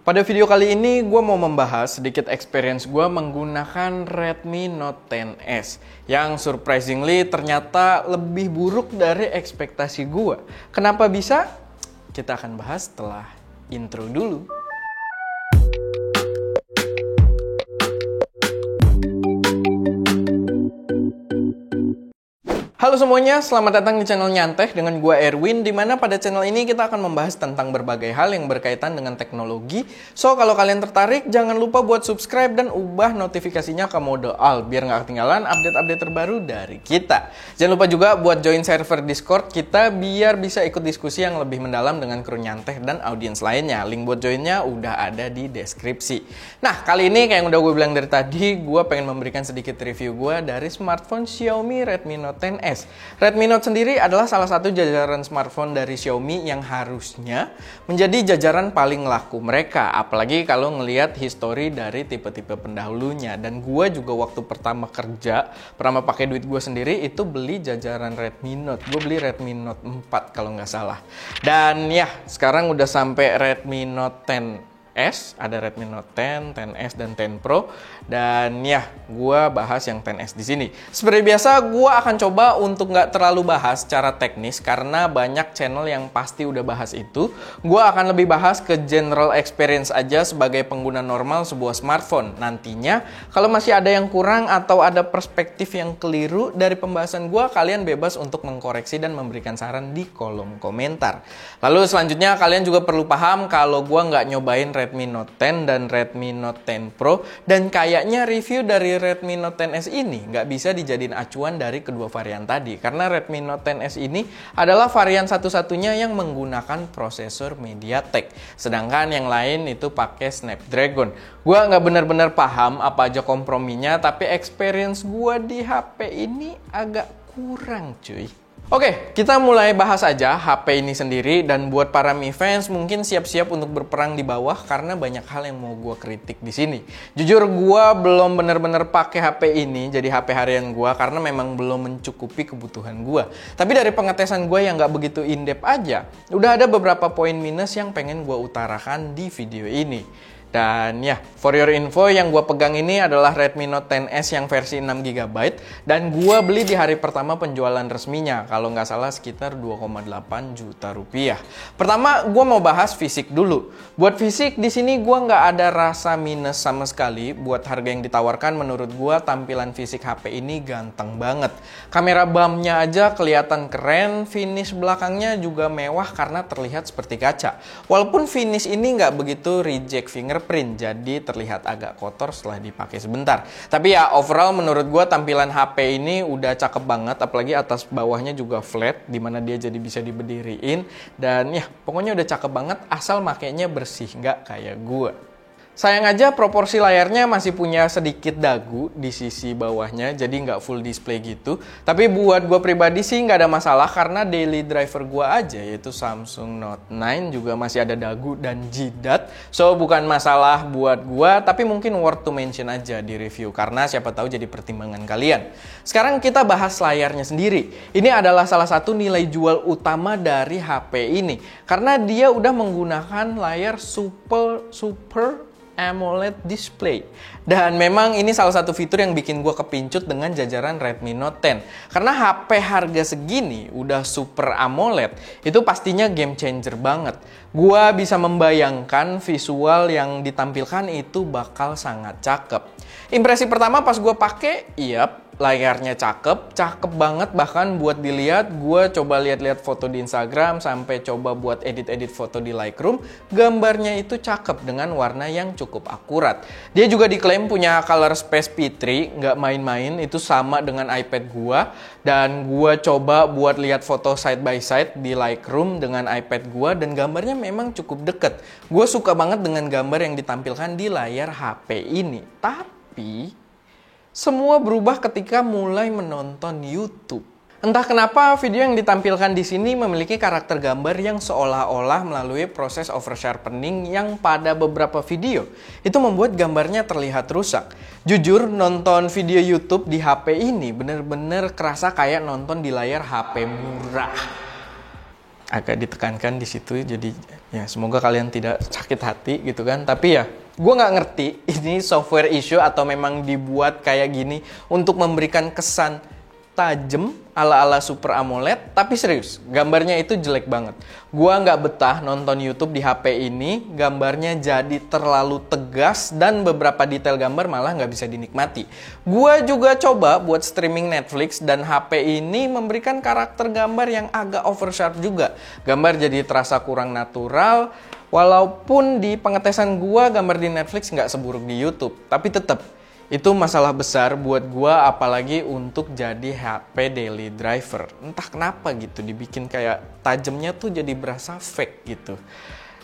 Pada video kali ini gue mau membahas sedikit experience gue menggunakan Redmi Note 10S yang surprisingly ternyata lebih buruk dari ekspektasi gue. Kenapa bisa? Kita akan bahas setelah intro dulu. Halo semuanya, selamat datang di channel Nyanteh dengan gue Erwin, dimana pada channel ini kita akan membahas tentang berbagai hal yang berkaitan dengan teknologi. So, kalau kalian tertarik, jangan lupa buat subscribe dan ubah notifikasinya ke mode all, biar nggak ketinggalan update-update terbaru dari kita. Jangan lupa juga buat join server Discord kita, biar bisa ikut diskusi yang lebih mendalam dengan kru Nyanteh dan audiens lainnya. Link buat joinnya udah ada di deskripsi. Nah, kali ini kayak yang udah gue bilang dari tadi, gue pengen memberikan sedikit review gue dari smartphone Xiaomi Redmi Note 10S. Redmi Note sendiri adalah salah satu jajaran smartphone dari Xiaomi yang harusnya menjadi jajaran paling laku mereka, apalagi kalau ngelihat histori dari tipe-tipe pendahulunya. Dan gue juga waktu pertama pakai duit gue sendiri itu beli jajaran Redmi Note. Gue beli Redmi Note 4 kalau nggak salah. Dan ya, sekarang udah sampai Redmi Note 10S, ada Redmi Note 10, 10S, dan 10 Pro. Dan ya, gue bahas yang 10S di sini. Seperti biasa, gue akan coba untuk nggak terlalu bahas secara teknis, karena banyak channel yang pasti udah bahas itu. Gue akan lebih bahas ke general experience aja sebagai pengguna normal sebuah smartphone. Nantinya, kalau masih ada yang kurang atau ada perspektif yang keliru dari pembahasan gue, kalian bebas untuk mengkoreksi dan memberikan saran di kolom komentar. Lalu selanjutnya, kalian juga perlu paham kalau gue nggak nyobain Redmi Note 10 dan Redmi Note 10 Pro, dan kayaknya review dari Redmi Note 10S ini nggak bisa dijadiin acuan dari kedua varian tadi, karena Redmi Note 10S ini adalah varian satu-satunya yang menggunakan prosesor MediaTek, sedangkan yang lain itu pakai Snapdragon. Gue nggak benar-benar paham apa aja komprominya, tapi experience gue di HP ini agak kurang cuy. Oke, kita mulai bahas aja HP ini sendiri, dan buat para Mi fans mungkin siap-siap untuk berperang di bawah karena banyak hal yang mau gue kritik di sini. Jujur gue belum bener-bener pakai HP ini jadi HP harian gue karena memang belum mencukupi kebutuhan gue. Tapi dari pengetesan gue yang nggak begitu in-depth aja, udah ada beberapa poin minus yang pengen gue utarakan di video ini. Dan ya, for your info, yang gue pegang ini adalah Redmi Note 10S yang versi 6GB, dan gue beli di hari pertama penjualan resminya, kalau nggak salah sekitar 2,8 juta rupiah. Pertama, gue mau bahas fisik dulu. Buat fisik, di sini gue nggak ada rasa minus sama sekali. Buat harga yang ditawarkan, menurut gue tampilan fisik HP ini ganteng banget. Kamera bumpnya aja kelihatan keren, finish belakangnya juga mewah karena terlihat seperti kaca. Walaupun finish ini nggak begitu reject fingerprint, jadi terlihat agak kotor setelah dipakai sebentar. Tapi ya, overall menurut gue tampilan HP ini udah cakep banget, apalagi atas bawahnya juga flat, dimana dia jadi bisa diberdiriin. Dan ya, pokoknya udah cakep banget asal makainya bersih, nggak kayak gue. Sayang aja proporsi layarnya masih punya sedikit dagu di sisi bawahnya, jadi nggak full display gitu. Tapi buat gue pribadi sih nggak ada masalah, karena daily driver gue aja, yaitu Samsung Note 9, juga masih ada dagu dan jidat. So, bukan masalah buat gue, tapi mungkin worth to mention aja di review, karena siapa tahu jadi pertimbangan kalian. Sekarang kita bahas layarnya sendiri. Ini adalah salah satu nilai jual utama dari HP ini, karena dia udah menggunakan layar super AMOLED display. Dan memang ini salah satu fitur yang bikin gue kepincut dengan jajaran Redmi Note 10. Karena HP harga segini udah super AMOLED, itu pastinya game changer banget. Gue bisa membayangkan visual yang ditampilkan itu bakal sangat cakep. Impresi pertama pas gue pakai, layarnya cakep banget. Bahkan buat dilihat, gue coba lihat-lihat foto di Instagram, sampai coba buat edit-edit foto di Lightroom, gambarnya itu cakep dengan warna yang cukup akurat. Dia juga diklaim punya color space P3, nggak main-main, itu sama dengan iPad gue. Dan gue coba buat lihat foto side by side di Lightroom dengan iPad gue, dan gambarnya memang cukup deket. Gue suka banget dengan gambar yang ditampilkan di layar HP ini. Tapi semua berubah ketika mulai menonton YouTube. Entah kenapa video yang ditampilkan di sini memiliki karakter gambar yang seolah-olah melalui proses oversharpening yang pada beberapa video itu membuat gambarnya terlihat rusak. Jujur, nonton video YouTube di HP ini bener-bener kerasa kayak nonton di layar HP murah. agak ditekankan di situ, jadi ya semoga kalian tidak sakit hati gitu kan. Tapi ya gue nggak ngerti ini software issue atau memang dibuat kayak gini untuk memberikan kesan tajam ala-ala Super AMOLED. Tapi serius, gambarnya itu jelek banget. Gua nggak betah nonton YouTube di HP ini, gambarnya jadi terlalu tegas dan beberapa detail gambar malah nggak bisa dinikmati. Gua juga coba buat streaming Netflix dan HP ini memberikan karakter gambar yang agak oversharp juga. Gambar jadi terasa kurang natural, walaupun di pengetesan gua gambar di Netflix nggak seburuk di YouTube. Tapi tetap itu masalah besar buat gua, apalagi untuk jadi HP daily driver. Entah kenapa gitu, dibikin kayak tajamnya tuh jadi berasa fake gitu.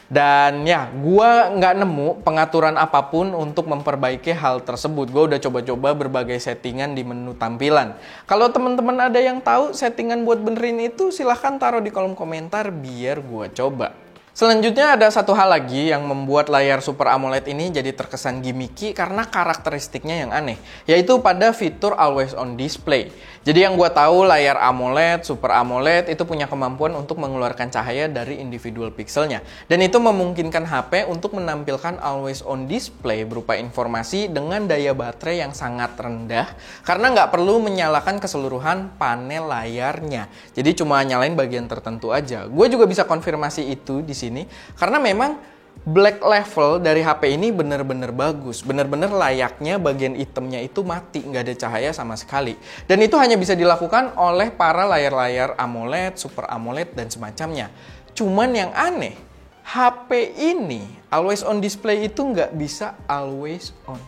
Dan ya, gua nggak nemu pengaturan apapun untuk memperbaiki hal tersebut. Gua udah coba-coba berbagai settingan di menu tampilan. Kalau teman-teman ada yang tahu settingan buat benerin itu, silahkan taruh di kolom komentar biar gua coba. Selanjutnya ada satu hal lagi yang membuat layar Super AMOLED ini jadi terkesan gimmicky karena karakteristiknya yang aneh, yaitu pada fitur Always On Display. Jadi yang gue tahu layar AMOLED, Super AMOLED itu punya kemampuan untuk mengeluarkan cahaya dari individual pixelnya. Dan itu memungkinkan HP untuk menampilkan Always On Display berupa informasi dengan daya baterai yang sangat rendah karena nggak perlu menyalakan keseluruhan panel layarnya. Jadi cuma nyalain bagian tertentu aja. Gue juga bisa konfirmasi itu di sini karena memang black level dari HP ini bener-bener bagus, bener-bener layaknya bagian hitamnya itu mati, nggak ada cahaya sama sekali. Dan itu hanya bisa dilakukan oleh para layar-layar AMOLED, Super AMOLED dan semacamnya. Cuman yang aneh, HP ini Always On Display itu nggak bisa always on.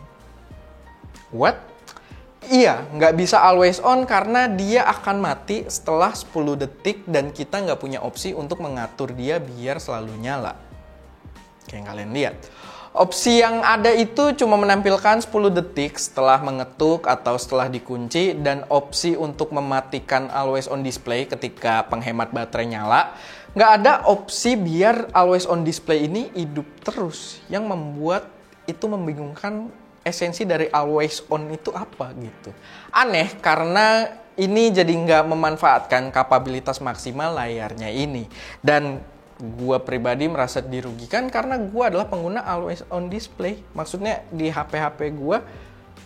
What? Iya, nggak bisa always on karena dia akan mati setelah 10 detik dan kita nggak punya opsi untuk mengatur dia biar selalu nyala. Kayak yang kalian lihat. Opsi yang ada itu cuma menampilkan 10 detik setelah mengetuk atau setelah dikunci, dan opsi untuk mematikan always on display ketika penghemat baterai nyala. Nggak ada opsi biar always on display ini hidup terus, yang membuat itu membingungkan. Esensi dari always on itu apa gitu. Aneh karena ini jadi nggak memanfaatkan kapabilitas maksimal layarnya ini. Dan gua pribadi merasa dirugikan karena gua adalah pengguna always on display. Maksudnya di HP-HP gua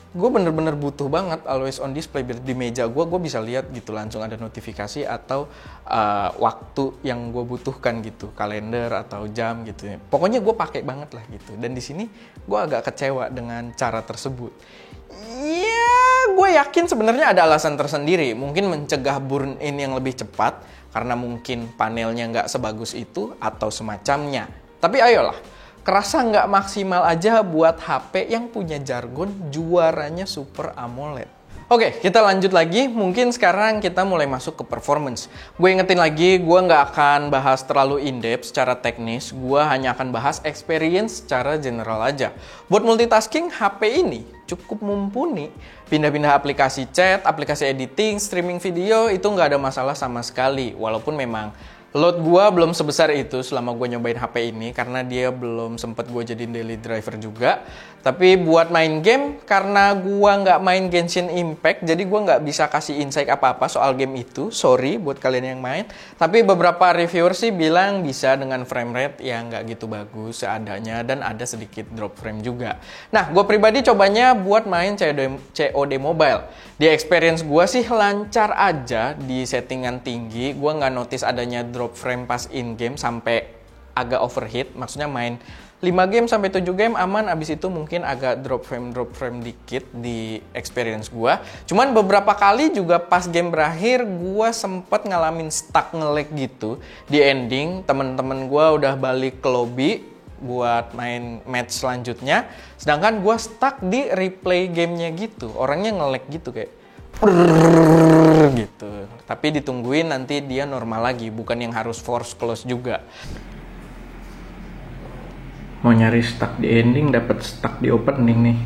bener-bener butuh banget always on display. Biar di meja gua bisa lihat gitu langsung ada notifikasi atau waktu yang gua butuhkan gitu, kalender atau jam gitu. Pokoknya gua pakai banget lah gitu. Dan di sini gua agak kecewa dengan cara tersebut. Iya, gue yakin sebenarnya ada alasan tersendiri. Mungkin mencegah burn in yang lebih cepat karena mungkin panelnya nggak sebagus itu atau semacamnya. Tapi ayolah, kerasa nggak maksimal aja buat HP yang punya jargon juaranya Super AMOLED. Oke, kita lanjut lagi. Mungkin sekarang kita mulai masuk ke performance. Gue ingetin lagi, gue nggak akan bahas terlalu in-depth secara teknis. Gue hanya akan bahas experience secara general aja. Buat multitasking, HP ini cukup mumpuni. Pindah-pindah aplikasi chat, aplikasi editing, streaming video, itu nggak ada masalah sama sekali. Walaupun memang load gue belum sebesar itu selama gue nyobain HP ini karena dia belum sempet gue jadiin daily driver juga. Tapi buat main game, karena gue nggak main Genshin Impact, jadi gue nggak bisa kasih insight apa-apa soal game itu. Sorry buat kalian yang main. Tapi beberapa reviewer sih bilang bisa dengan frame rate yang nggak gitu bagus seadanya dan ada sedikit drop frame juga. Nah, gue pribadi cobanya buat main COD Mobile. Di experience gue sih lancar aja di settingan tinggi. Gue nggak notice adanya drop frame pas in game sampai agak overheat. Maksudnya main 5 game sampai 7 game aman, abis itu mungkin agak drop frame dikit di experience gue. Cuman beberapa kali juga pas game berakhir gue sempet ngalamin stuck nge-lag gitu. Di ending temen-temen gue udah balik ke lobby buat main match selanjutnya, sedangkan gue stuck di replay gamenya gitu. Orangnya nge-lag gitu kayak gitu. Tapi ditungguin nanti dia normal lagi, bukan yang harus force close juga. Mau nyari stuck di ending, dapat stuck di opening nih.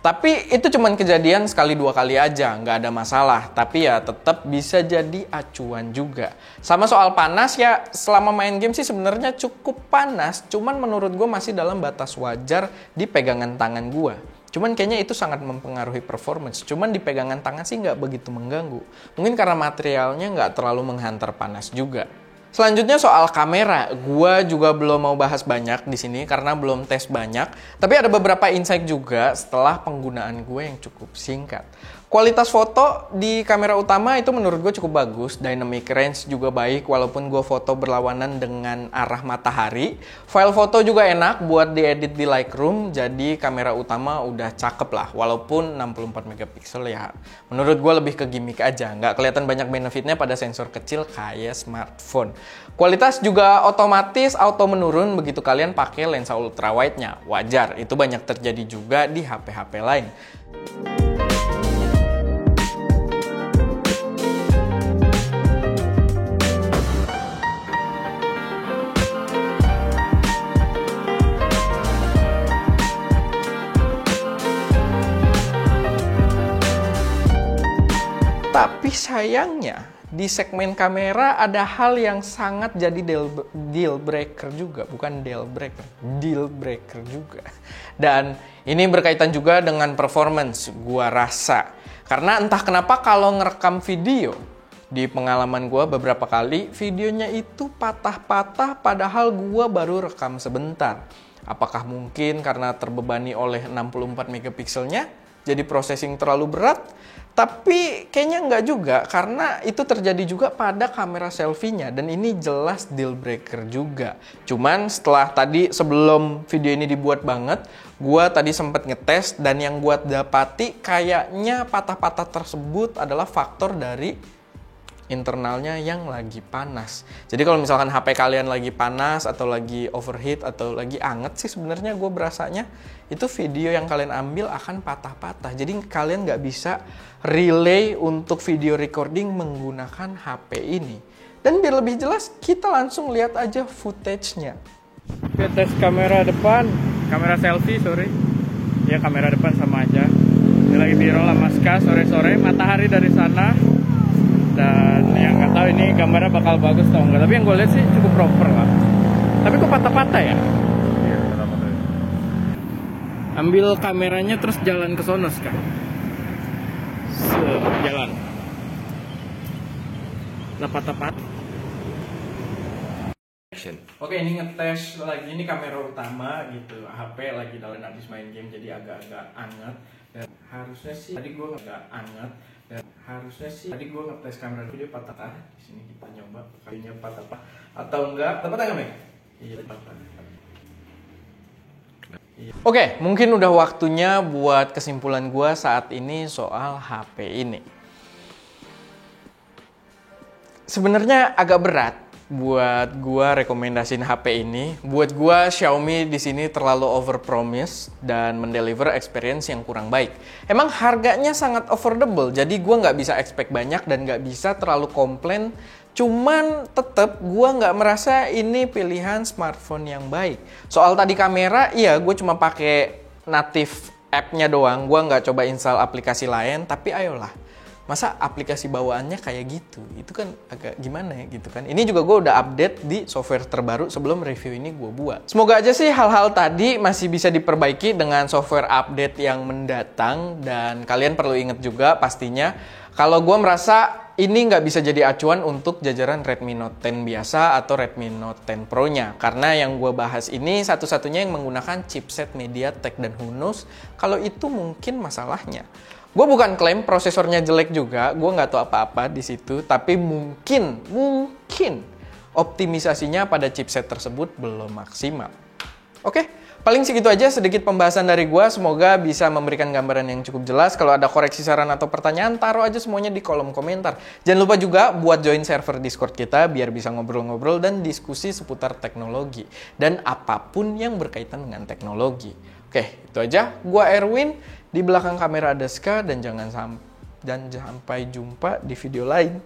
Tapi itu cuman kejadian sekali 2 kali aja, nggak ada masalah. Tapi ya tetap bisa jadi acuan juga. Sama soal panas ya, selama main game sih sebenarnya cukup panas. Cuman menurut gue masih dalam batas wajar di pegangan tangan gue. Cuman kayaknya itu sangat mempengaruhi performance. Cuman di pegangan tangan sih nggak begitu mengganggu. Mungkin karena materialnya nggak terlalu menghantar panas juga. Selanjutnya soal kamera, gua juga belum mau bahas banyak di sini karena belum tes banyak. Tapi ada beberapa insight juga setelah penggunaan gue yang cukup singkat. Kualitas foto di kamera utama itu menurut gue cukup bagus. Dynamic range juga baik walaupun gue foto berlawanan dengan arah matahari. File foto juga enak buat diedit di Lightroom. Jadi kamera utama udah cakep lah. Walaupun 64 megapiksel ya menurut gue lebih ke gimmick aja. Nggak kelihatan banyak benefitnya pada sensor kecil kayak smartphone. Kualitas juga otomatis auto menurun begitu kalian pakai lensa ultrawide-nya. Wajar, itu banyak terjadi juga di HP-HP lain. Tapi sayangnya di segmen kamera ada hal yang sangat jadi deal breaker juga, bukan deal breaker juga. Dan ini berkaitan juga dengan performance gua rasa. Karena entah kenapa kalau ngerekam video, di pengalaman gua beberapa kali videonya itu patah-patah padahal gua baru rekam sebentar. Apakah mungkin karena terbebani oleh 64 megapikselnya? Jadi processing terlalu berat? Tapi kayaknya enggak juga, karena itu terjadi juga pada kamera selfie-nya, dan ini jelas deal breaker juga. Cuman setelah tadi, sebelum video ini dibuat banget, gua tadi sempat ngetes, dan yang gua dapati kayaknya patah-patah tersebut adalah faktor dari internalnya yang lagi panas. Jadi kalau misalkan HP kalian lagi panas atau lagi overheat atau lagi anget sih sebenarnya gue berasanya itu video yang kalian ambil akan patah-patah. Jadi kalian nggak bisa relay untuk video recording menggunakan HP ini. Dan biar lebih jelas kita langsung lihat aja footage-nya. Oke, tes kamera depan, kamera selfie ya kamera depan sama aja. Ini lagi B-roll sama Ska sore-sore, matahari dari sana. Dan yang nggak tahu ini gambarnya bakal bagus atau enggak, tapi yang gue lihat sih cukup proper lah. Tapi kok patah-patah ya? Iya, patah-patah. Ambil kameranya terus jalan ke sono sekarang. Jalan. Nah, patah-patah. Oke, ini ngetes lagi, ini kamera utama gitu. HP lagi dalam habis main game jadi agak-agak anget. Dan harusnya sih tadi gue ngetes kamera video patah. Di sini kita nyoba kayaknya patah atau enggak. Patah enggak, Mek? Iya, patah. Oke, mungkin udah waktunya buat kesimpulan gue saat ini soal HP ini. Sebenarnya agak berat buat gua rekomendasiin HP ini. Buat gua Xiaomi di sini terlalu overpromise dan mendeliver experience yang kurang baik. Emang harganya sangat affordable, jadi gua nggak bisa expect banyak dan nggak bisa terlalu komplain. Cuman tetap gua nggak merasa ini pilihan smartphone yang baik. Soal tadi kamera, iya gue cuma pakai native app-nya doang. Gua nggak coba install aplikasi lain, tapi ayolah. Masa aplikasi bawaannya kayak gitu? Itu kan agak gimana ya gitu kan. Ini juga gue udah update di software terbaru sebelum review ini gue buat. Semoga aja sih hal-hal tadi masih bisa diperbaiki dengan software update yang mendatang. Dan kalian perlu ingat juga pastinya, kalau gue merasa ini nggak bisa jadi acuan untuk jajaran Redmi Note 10 biasa atau Redmi Note 10 Pro-nya. Karena yang gue bahas ini satu-satunya yang menggunakan chipset MediaTek, dan who knows, kalau itu mungkin masalahnya. Gue bukan klaim prosesornya jelek juga, gue nggak tahu apa-apa di situ, tapi mungkin optimisasinya pada chipset tersebut belum maksimal. Oke, paling segitu aja sedikit pembahasan dari gue, semoga bisa memberikan gambaran yang cukup jelas. Kalau ada koreksi, saran, atau pertanyaan, taruh aja semuanya di kolom komentar. Jangan lupa juga buat join server Discord kita, biar bisa ngobrol-ngobrol dan diskusi seputar teknologi, dan apapun yang berkaitan dengan teknologi. Oke, itu aja. Gue Erwin. Di belakang kamera ada Ska, dan jangan sampai jumpa di video lain.